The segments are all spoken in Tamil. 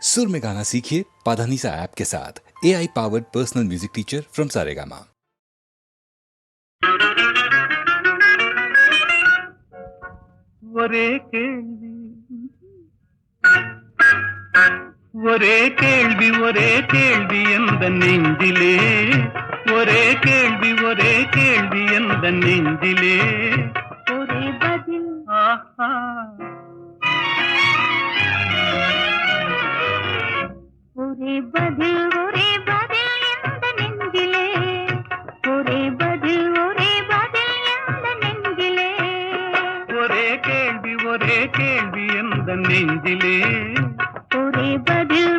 सुर में गाना सीखिए पाधानीसा ऐप के साथ। AI powered personal music teacher from Saregama. ஒரே கேள்வி ஒரே கேள்வி ஒரே கேள்வி எந்த நெஞ்சிலே, ஒரே கேள்வி ஒரே கேள்வி எந்த நெஞ்சிலே, ஒரே பதில் ஆஹா ஒரே பதில் ஒரே பதில் எந்த நெஞ்சிலே, ஒரே பதில் எந்த நெஞ்சிலே, ஒரே கேள்வி எந்த நெஞ்சிலே, ஒரே பதில்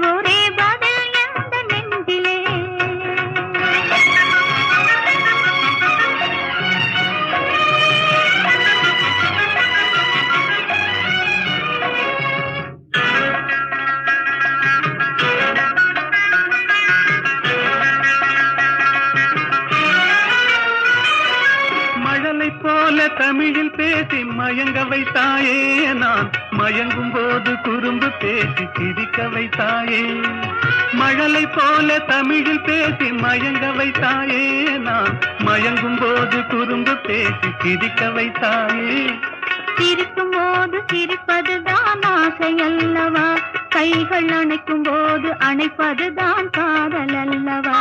எந்த நெஞ்சிலே. மழலை போல தமிழில் பேசி மயங்க வைத்தாயே, நான் மயங்கும் போது குறும்பு பேசி சிரிக்க வைத்தாயே. மழலை போல தமிழில் பேசி மயங்க வைத்தாயே, நான் மயங்கும் போது குறும்பு பேசி சிரிக்க வைத்தாயே. சிரிக்கும் போது சிரிப்பதுதான் ஆசை அல்லவா, கைகள் அணைக்கும் போது அணைப்பதுதான் காதல் அல்லவா.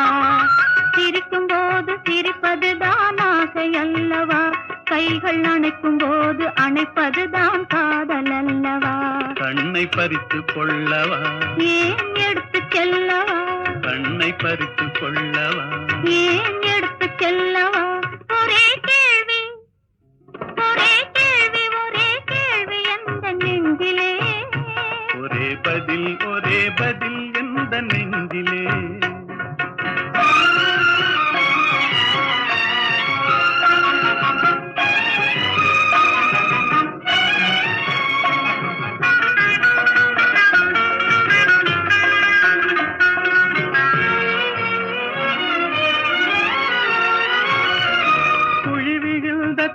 சிரிக்கும் போது சிரிப்பதுதான் ஆசை அல்லவா, கைகள் அணைக்கும் போது அணைப்பதுதான் காதல் அல்லவா. கண்ணை பறித்து கொள்ளவா, ஏன் எடுத்து செல்லவா, கண்ணை பறித்து கொள்ளவா, ஏன் எடுத்து செல்லவா. ஒரே கேள்வி ஒரே கேள்வி ஒரே கேள்வி எந்த நெஞ்சிலே, ஒரே பதில் எந்த நெஞ்சிலே.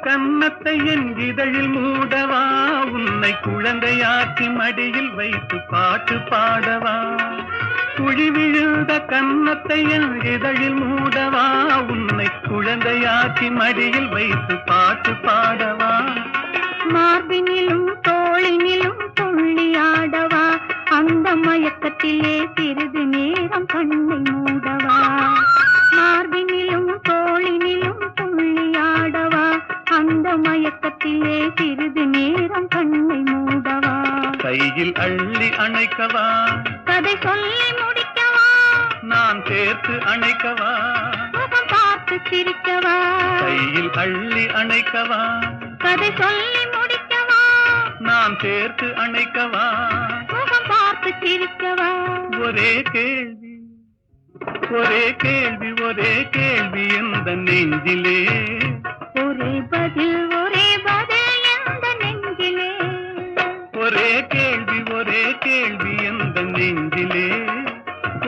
கன்னத்தை என் இதழில் மூடவா, உன்னை குழந்தையாக்கி மடியில் வைத்து பாட்டு பாடவா. குழி விழுந்த கன்னத்தை என் இதழில் மூடவா, உன்னை குழந்தையாக்கி மடியில் வைத்து பாட்டு பாடவா. மார்பினிலும் தோளினிலும் துள்ளியாடவா, அந்த மயக்கத்திலே சிறிது நேரம் கண்ணை மூடவா. மார்பினிலும் தோளினிலும் துள்ளியாடவா, அந்த மயக்கத்திலே சிறிது நேரம் கண்ணை மூடவா. கையில் அள்ளி அணைக்கவா, கதை சொல்லி முடிக்கவா, நான் சேர்த்து அணைக்கவா, முகம் பார்த்து சிரிக்கவா. கையில் அள்ளி அணைக்கவா, கதை சொல்லி முடிக்கவா, நான் சேர்த்து அணைக்கவா, முகம் பார்த்து சிரிக்கவா. ஒரே கேள்வி ஒரே கேள்வி எந்த நெஞ்சிலே, ஒரே பதில் எந்த நெஞ்சிலே, ஒரே கேள்வி எந்த நெஞ்சிலே,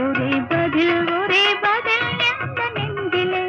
ஒரே பதில் எந்த நெஞ்சிலே.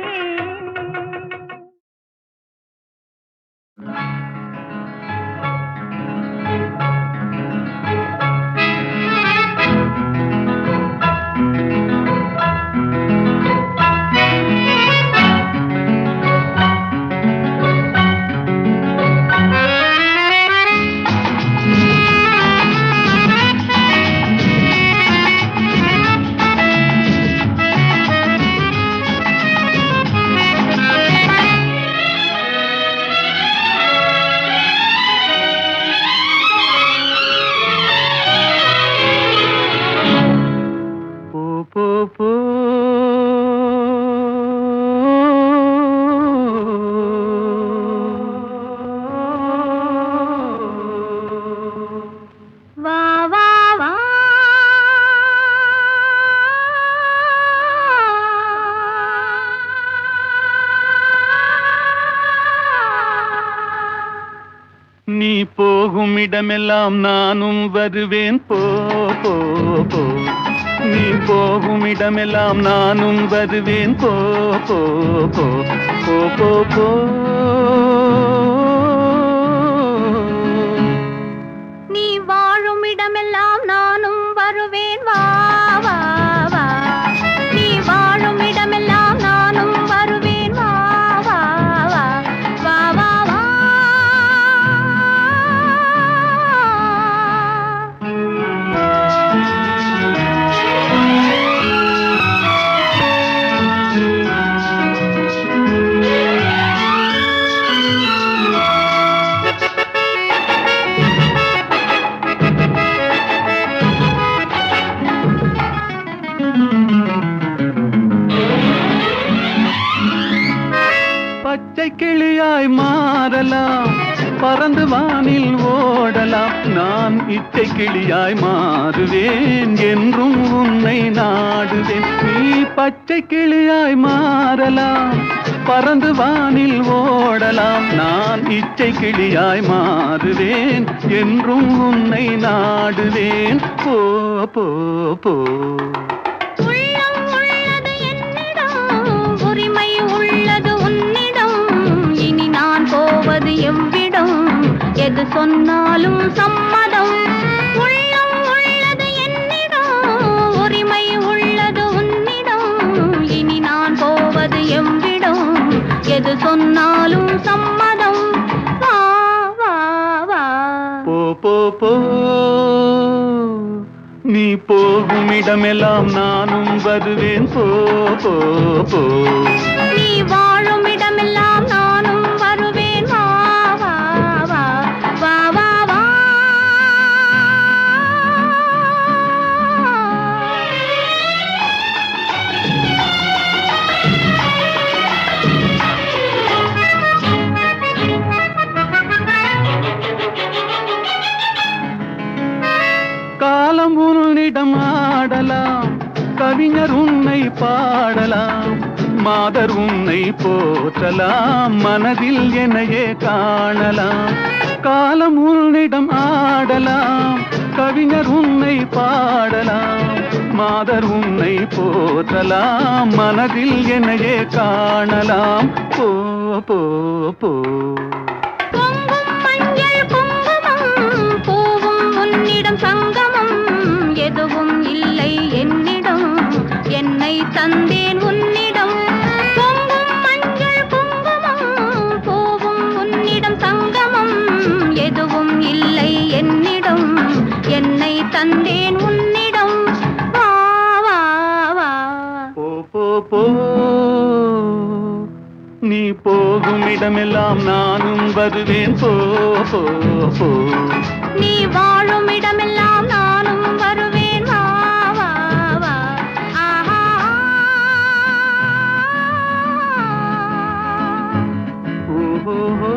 நீ போகும் இடமெல்லாம் நானும் வருவேன், போ போ போ. நீ போகும் இடமெல்லாம் நானும் வருவேன், போ போ போ போ போ போ. நீ வாழும் இடமெல்லாம் நானும் வருவேன், வா கிளியாய் மாறலாம், பறந்து வானில் ஓடலாம். நான் இச்சை கிளியாய் மாறுவேன், என்றும் உன்னை நாடுவேன். நீ பச்சை கிளியாய் மாறலாம், பறந்து வானில் ஓடலாம். நான் இச்சை கிளியாய் மாறுவேன், என்றும் உன்னை நாடுவேன். போ போ போ. உள்ளம் உள்ளது என்னிடம், உரிமை உள்ளது உன்னிடம். இனி நான் போவது எவ்விடம், எது சொன்னாலும் சம்மதம். உள்ளம் உள்ளது என்னிடம், உரிமை உள்ளது உன்னிடம். இனி நான் போவது எவ்விடம், எது சொன்னாலும் சம்மதம். வா வா வா. போ போ போ. நீ போகும் இடமெல்லாம் நானும் வருவேன். போ போ போ. நீ வாழும் இடமெல்லாம் நானும் வருவேன். வா வா வா வா வா வா. காலம் உன்னிடம் ஆடலாம், கவிஞர் உன்னை பாடலாம். மாதர் உன்னை போற்றலாம், மனதில் என்னையே காணலாம். காலம் உன்னிடம் ஆடலாம், கவிஞர் உன்னை பாடலாம். மாதர் உன்னை போற்றலாம், மனதில் என்னையே காணலாம். போ போ போ. பொங்கும் மஞ்சள் குங்குமம், பூவும் உன்னிடம் சங்கமம். எதுவும் இல்லை என்னிடம், என்னை தந்தேன் உன்னிடம். பொங்கும் மஞ்சள் குங்குமம், பூவும் உன்னிடம் சங்கமம். எதுவும் இல்லை என்னிடம், என்னை தந்தேன் உன்னிடம். வா வா வா. போ போ போ. நீ போகும் இடமெல்லாம் நானும் வருவேன். போ போ போ. நீ வாழும் இடமெல்லாம் நானும் வருவேன். வா வா வா. ஆஹா. ஓஹோ.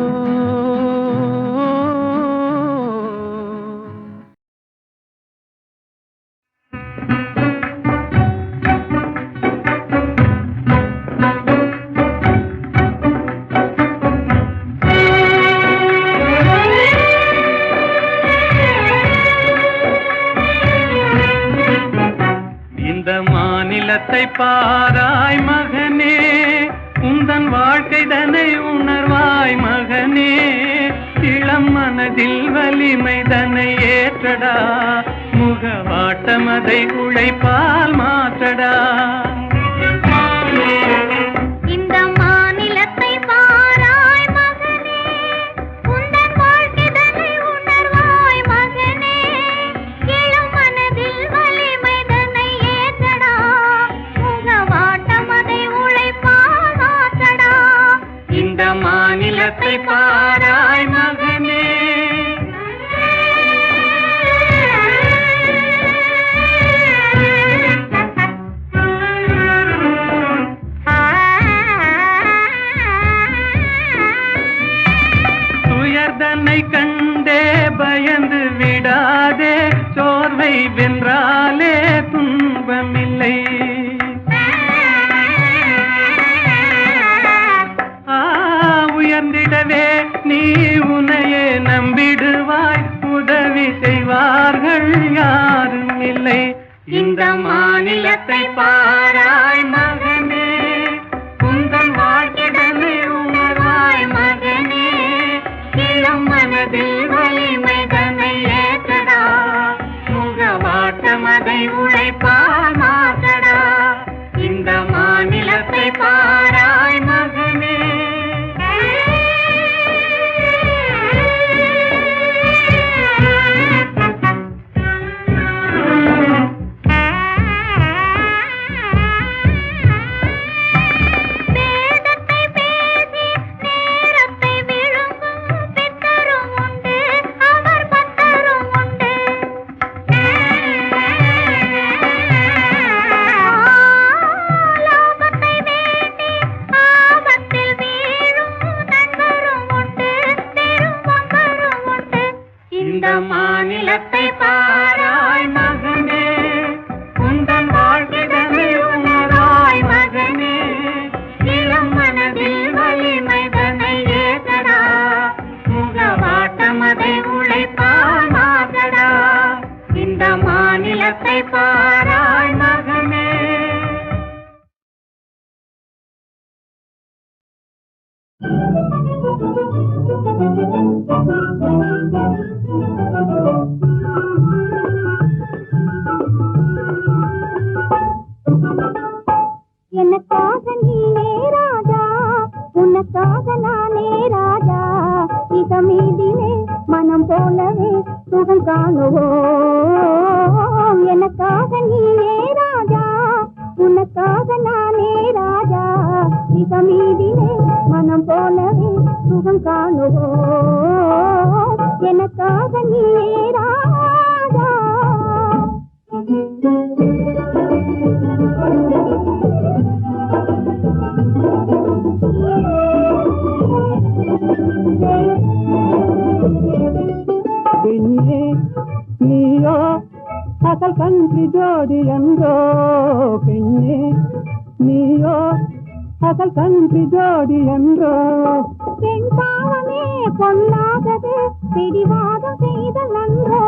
இந்த மாநிலத்தை பாராய் மகனே, உந்தன் வாழ்க்கை தனை உணர்வாய் மகனே. இளம் மனதில் வலிமை தனை ஏற்றடா, முகவாட்டம் அதை உழைப்பால் மாற்றடா. இந்த மாநிலத்தை பாராய் மகனே, உந்தன் வாழ்க்கைதனை உணர்வாய் மகனே. இளம் மனதில் வலிமை தன்னை ஏற்றடா, முகவாட்டம் அதை உழைப்பால் மாற்றடா. இந்த மாநிலத்தை பாராய் மகனே. துயர்தனை கண்டே பயந்து விடாதே, சோர்வை வென்றாலே துன்பமில்லை. உயர்ந்திடவே நீ உன்னையே நம்பிடுவாய், உதவி செய்வார்கள் யாரும் இல்லை. இந்த மாநிலத்தை பாராய் மகனே, உந்தன் வாழ்க்கைதனை உணர்வாய் மகனே. இளம் மனதில் வலிமை தன்னை ஏற்றடா, முகவாட்டம் அதை உழைப்பால் மாற்றடா. இந்த மாநிலத்தை பாராய் மகனே. எனக்காக நீயே ராஜா, உனக்காக நானே ராஜா, இதமீதிலே மனம் போலவே சுகம் காணுவோம். எனக்காக நீயே ராஜா, உனக்காக நானே ராஜா, இதமீதிலே மனம் போலவே சுகம் காணுவோம். எனக்காக நீயே ராஜா. பெண்ணே நீயோ அசல் கன்றி ஜோடி என்றோ, பெண்ணே நீயோ அசல் கன்றி ஜோடி என்றோ. பெண் பாவமே பொல்லாதது, பிடிவாதம் செய்த நன்றோ,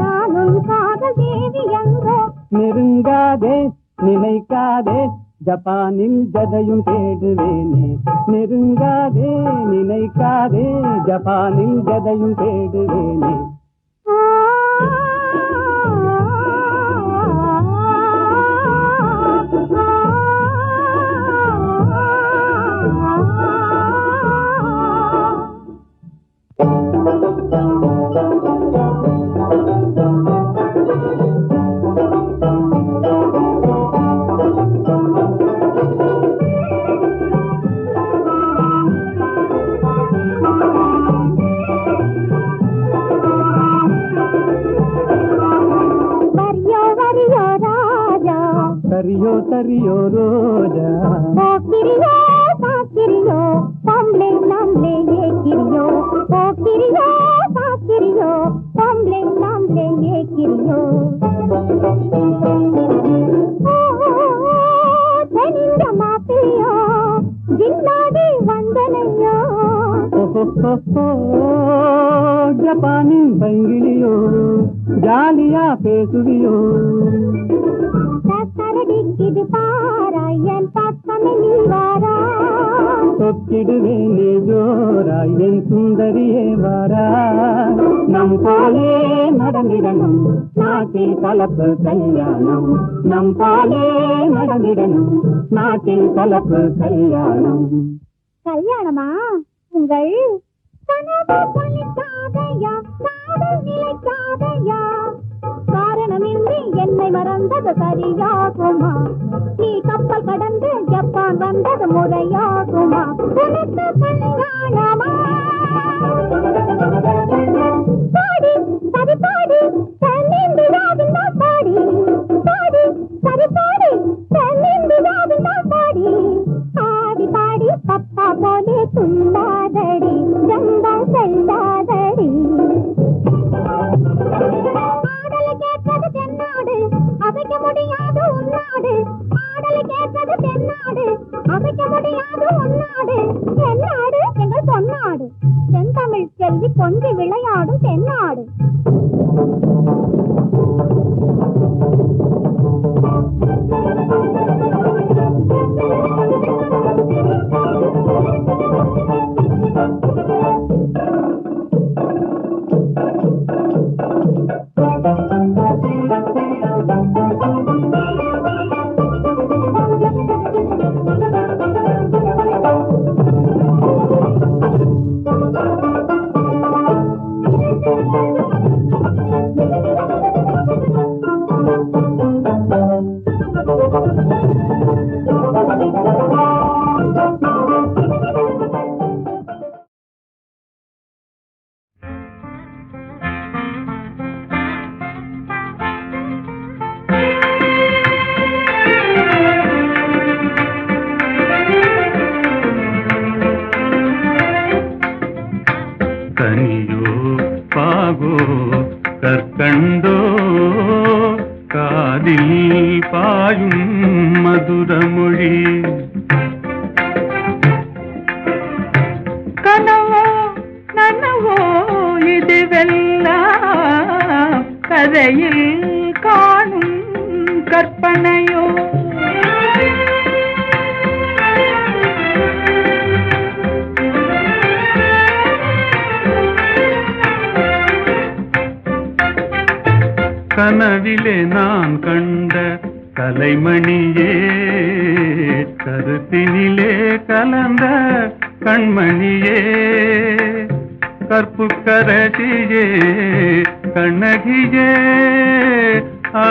நானும் காதல் தேவி என்றோ. நெருங்காதே நினைக்காதே ஜப்பானில் ஜதையும் தேடுவேனே, நெருங்காதே நினைக்காதே ஜப்பானில் ஜதையும் தேடுவேனே. சரியோ சரியோ ரோஜா, போக்கிரியோ சாக்கிரியோ, பொம்பளை நாம்ளே ஏக்கிரியோ, போக்கிரியோ சாக்கிரியோ, பொம்பளை நாம்ளே ஏக்கிரியோ. தெரிந்த மாப்பிள்ளையோ, ஜின்னாடி வந்தனையோ. ஜப்பானின் பைங்கிலியோ, ஜாலியா பேசுவியோ. இது பாராயன் பத்தனை நீ வாரா, தொக்கிடுவேனே ஜோராய் என் சுந்தரியே வாரா. நம் போலே நடந்திடணும் நாட்டில் கலப்பு கல்யாணம், நம் போலே நடந்திடணும் நாட்டில் கலப்பு கல்யாணம். கல்யாணமா? உங்கள் கனவு பலிக்காதையா, காதல் நிலைக்காதையா, காரணமின்றி என்னை மறந்தது சரியாகுமா? நீ கப்பல் கடந்து ஜப்பான் வந்தது முறையாகுமா? உனக்கு கல்யாணமா? பாடி சரி பாடி தென்னிந்தியாவின் பாடி, பாடி சரி பாடி தென்னிந்தியாவின் பாடி, ஆடி பாடி பப்பா போலே துள்ளாதடி, ஜம்பா செல்லாதடி. ஆடலை கேட்பது தென்னாடு, அசைக்க முடியாது உன்னாடு, ஆடலை கேட்பது தென்னாடு, அசைக்க முடியாது உன்னாடு. தென்னாடு எங்கள் பொன்னாடு, தென்தமிழ் செல்வி கொஞ்சி விளையாடும் தென்னாடு. கனியோ பாகோ கற்கண்டோ காதில் பாயும் மதுரமொழி. கனவோ நனவோ இதுவெல்லாம் கதையில் காணும் கற்பனையோ. கனவிலே நான் கண்ட கலைமணியே, கருத்தினிலே கலந்த கண்மணியே, கற்புக்கரசியே கண்ணகியே, ஆ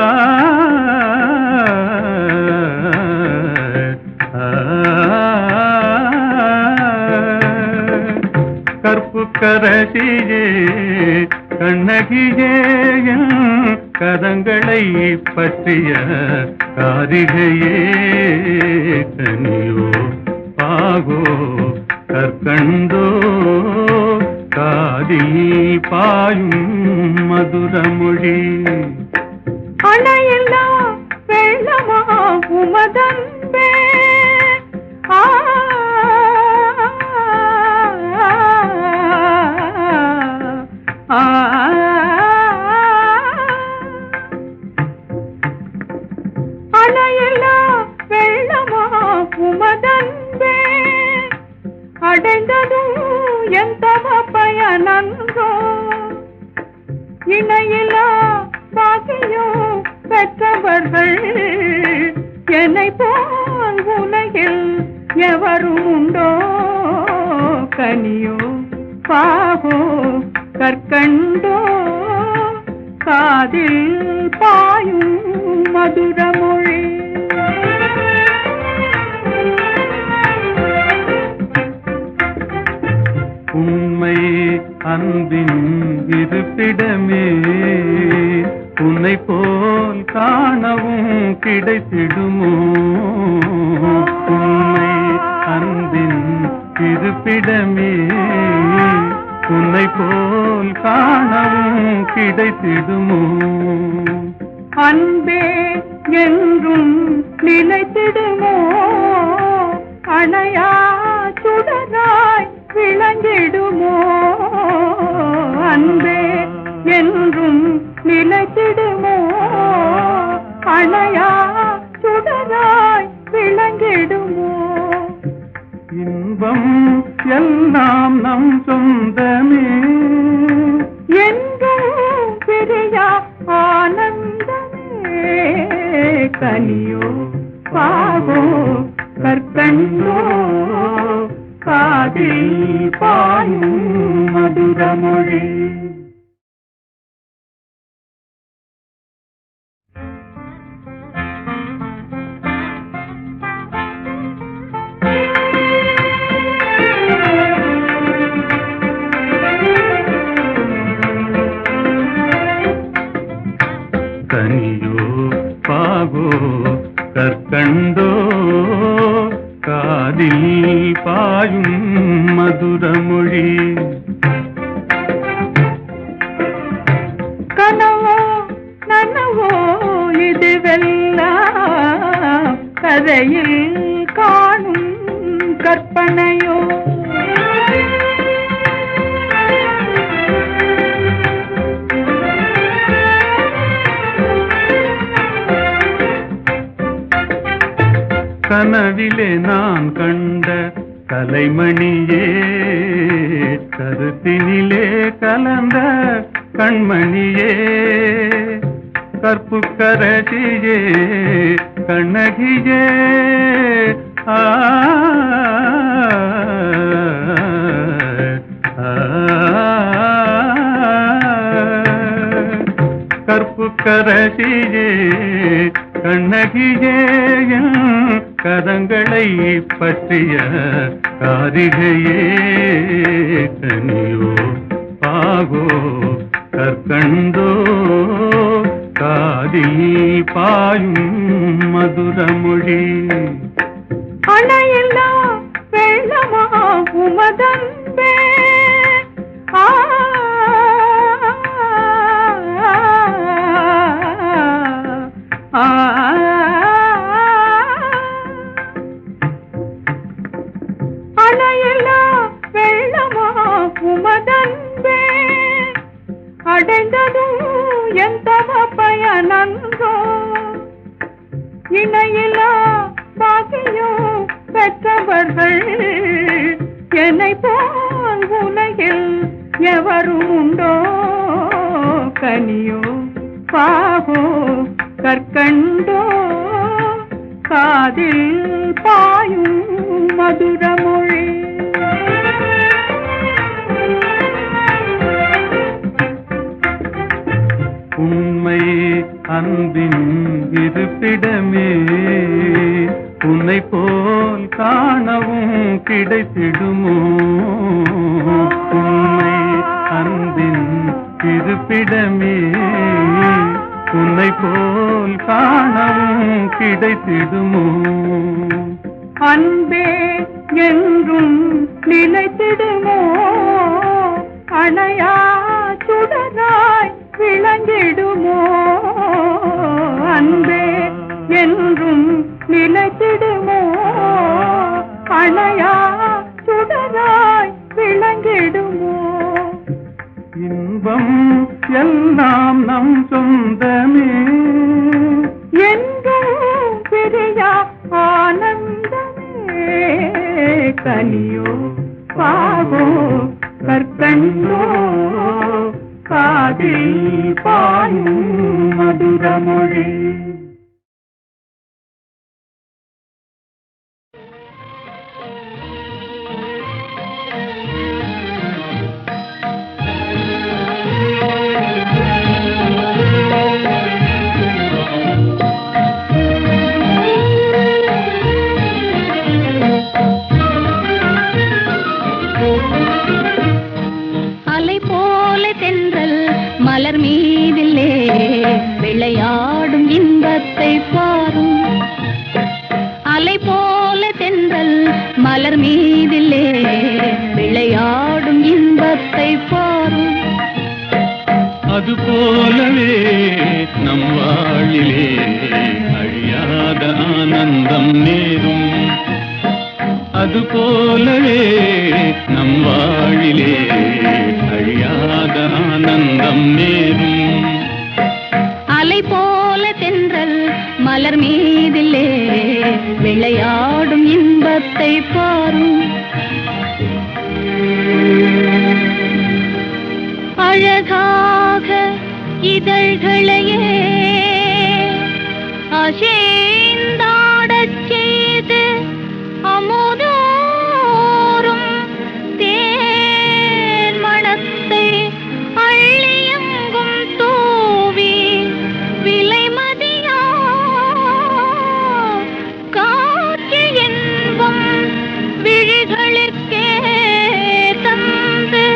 கற்புக்கரசியே கண்ணகியே, கரங்களை பற்றிய காரிகையே, கனியோ பாகோ கற்கண்டோ காதில் பாயும் மதுரமொழி. அணையில்லா வெள்ளமா உமதன்பே, அணையில்லா வெள்ளமா உமதன்பே, அடைந்ததும் எந்த பயனன்றோ, இணையில்லா பாக்கியம் பெற்றவர்கள் என்னை போல் உலகில் எவரும் உண்டோ, கனியோ பாகோ கற்கண்டோ காதில் பாயும் மதுரமொழி. உண்மை அன்பின் இருப்பிடமே, உன்னை போல் காணவும் கிடைத்திடுமோ, உண்மை அன்பின் இருப்பிடமே, உன்னை போல் காணவும் கிடைத்திடுமோ, அன்பே என்றும் நிலைத்திடுமோ, அணையா சுடராய் விளங்கிடுமோ, அன்பே என்றும் நிலைத்திடுமோ, அணையா சுடராய் விளங்கிடுமோ, இன்பம் எல்லாம் நம் சொந்தமே, என்றும் பிரியா ஆனந்தமே, கனியோ பாகோ கற்கண்டோ காதில் பாயும் மதுரமொழி. கனியோ பாகோ கற்கண்டோ காதில் பாயும் மதுரமொழி. கனவோ நனவோ இதுவெல்லாம் கதையில் காணும் கற்பனையோ, கனவிலே நான் கண்ட கலைமணியே, கருத்தினிலே கலந்த கண்மணியே, கற்புக்கரசியே கண்ணகியே, ஆ கற்புக்கரசியே கண்ணகியே, கரங்களை பற்றிய காரிகையே, கனியோ பாகோ கற்கண்டோ காதில் பாயும் மதுரமொழி. அணையில்லா வெள்ளமா உமதன்பே, அணையில்லா வெள்ளமா உமதன்பே, அடைந்ததும் எந்த பயனன்றோ, இணையில்லா பாக்கியம் பெற்றவர்கள் என்னை போல் உலகில் எவரும் உண்டோ, கனியோ பாகோ கற்கண்டோ காதில் பாயும் மதுரமொழி. உண்மை அன்பின் இருப்பிடமே உன்னை போல் காணவும் கிடைத்திடுமோ? உண்மை அன்பின் இருப்பிடமே உன்னை போல் காணவும் கிடைத்திடுமோ? அன்பே என்றும் நிலைத்திடுமோ? அணையா சுடராய் விளங்கிடுமோ? அன்பே என்றும் நிலைத்திடுமோ? அணையா சுடராய் விளங்கிடுமோ? இன்பம் எல்லாம் நம் சொந்தமே என்றும் பிரியா ஆனந்தமே. கனியோ பாவோ கற்கண்டோ காதில் பாயும் மதுரமொழி. மலர் மீதிலே விளையாடும் இன்பத்தை பாரும். அலை போல தென்றல் மலர் மீதிலே விளையாடும் இன்பத்தை பாரும். அது போலவே நம் வாழிலே அழியாத ஆனந்தம் நேரும். அது போலவே நம் வாழிலே அழியாத ஆனந்தம் நேரும். அலை போல தென்றல் மலர் மீதிலே விளையாடும் இன்பத்தை பாரும். அழகாக இதழ்களையே அசைந்தாடச் செய்து அமுதோறும் தேன் மணத்தை அள்ளியங்கும் தூவி விலைமதியா காட்சி என்பம் விழிகளுக்கே தந்து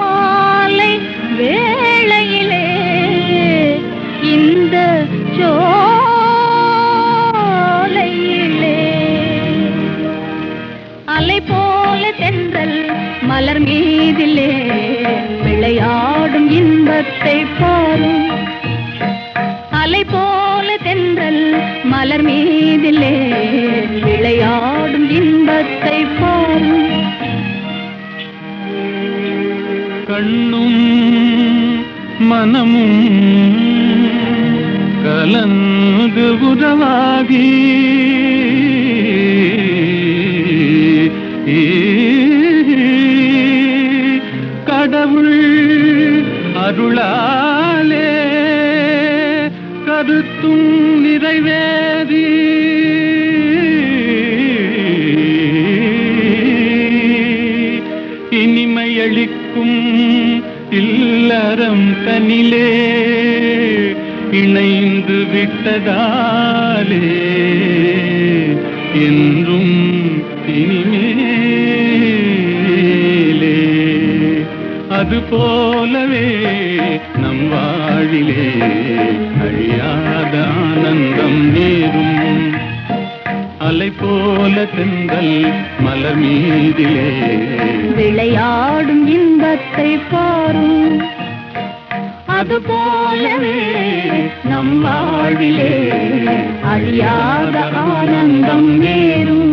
மாலை வேளையிலே இந்த சோலையிலே அலை போல தென்றல் மலர் மீதிலே விளையாடும் இன்பத்தை பாரும். அலை போல தென்றல் மலர் மீதிலே விளையாடும் இன்பத்தை பாரும். கண்ணும் மனமும் கலந்து உறவாகி கடவுள் அருளாலே கருத்தும் நிறைவேறி இனிமையளிக்கும் இல்லறம் தனிலே இணைந்து விட்டதாலே என்றும் இனிமேலே அது போலவே நம் வாழிலே அழியாத ஆனந்தம் நேரும். அலை போல தென்றல் மலர் மீதிலே விளையாடும் இன்பத்தை பாரும். அது போலவே நம் வாழிலே அழியாத ஆனந்தம் நேரும்.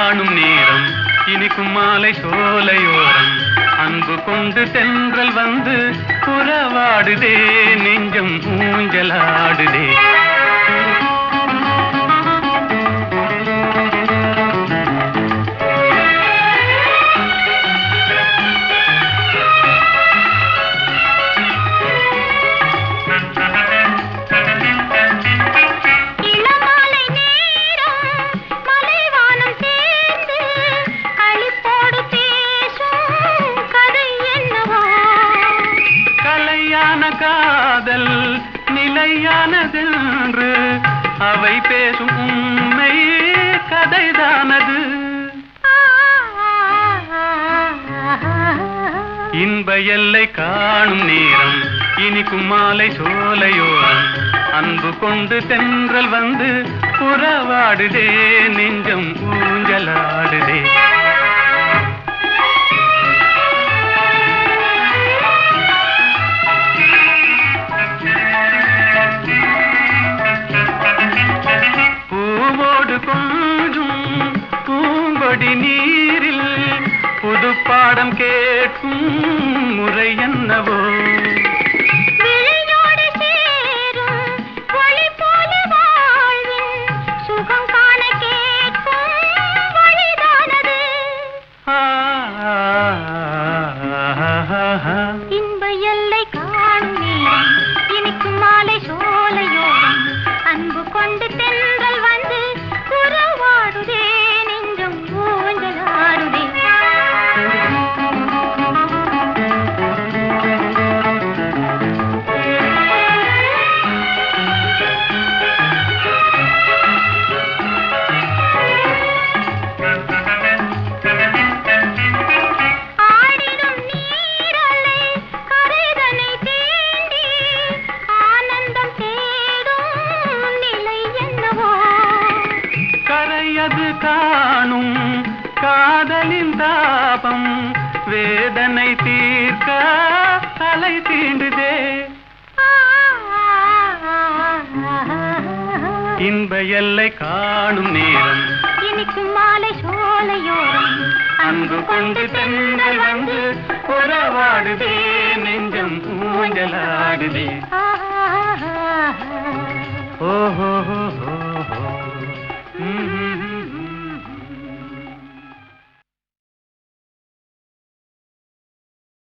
காணும் நேரம் இனிக்கும் மாலை சோலையோரம் அன்பு கொண்டு தென்றல் வந்து உறவாடுதே நெஞ்சம் ஊஞ்சலாடுதே காதல் நிலையானதென்று அவை பேசும் உண்மை கதைதானது இன்ப எல்லை காணும் நேரம் இனிக்கும் மாலை சோலையோரம் அன்பு கொண்டு தென்றல் வந்து உறவாடுதே நெஞ்சம் ஊஞ்சலாடுதே கொஞ்சும் பூங்கொடி நீரில் புது பாடம் கேட்கும் முறை என்னவோ விழியோடு சேரும் ஒளி போல வாழ்வின் சுகம் காண கேட்கும் வழிதானது இன்ப எல்லை காணும் நேரம் இனிக்கும் மாலை சோலையோரம் அன்பு கொண்டு தென்றல் வந்து உறவாடுதே நெஞ்சம் ஊஞ்சலாடுதே ஆடிடும் நீரலை கரைதனை தேடி ஆனந்தம் தேடும் நிலை என்னவோ கரையது காணும் காதலின் தாபம் வேதனை தீர்க்க அலை தீண்டுதே இன்ப எல்லை காணும் நேரம் இனிக்கும் மாலை சோலையோரம் அன்பு கொண்டு தென்றல் வந்து உறவாடுதே நெஞ்சம் ஊஞ்சலாடுதே ஓஹோ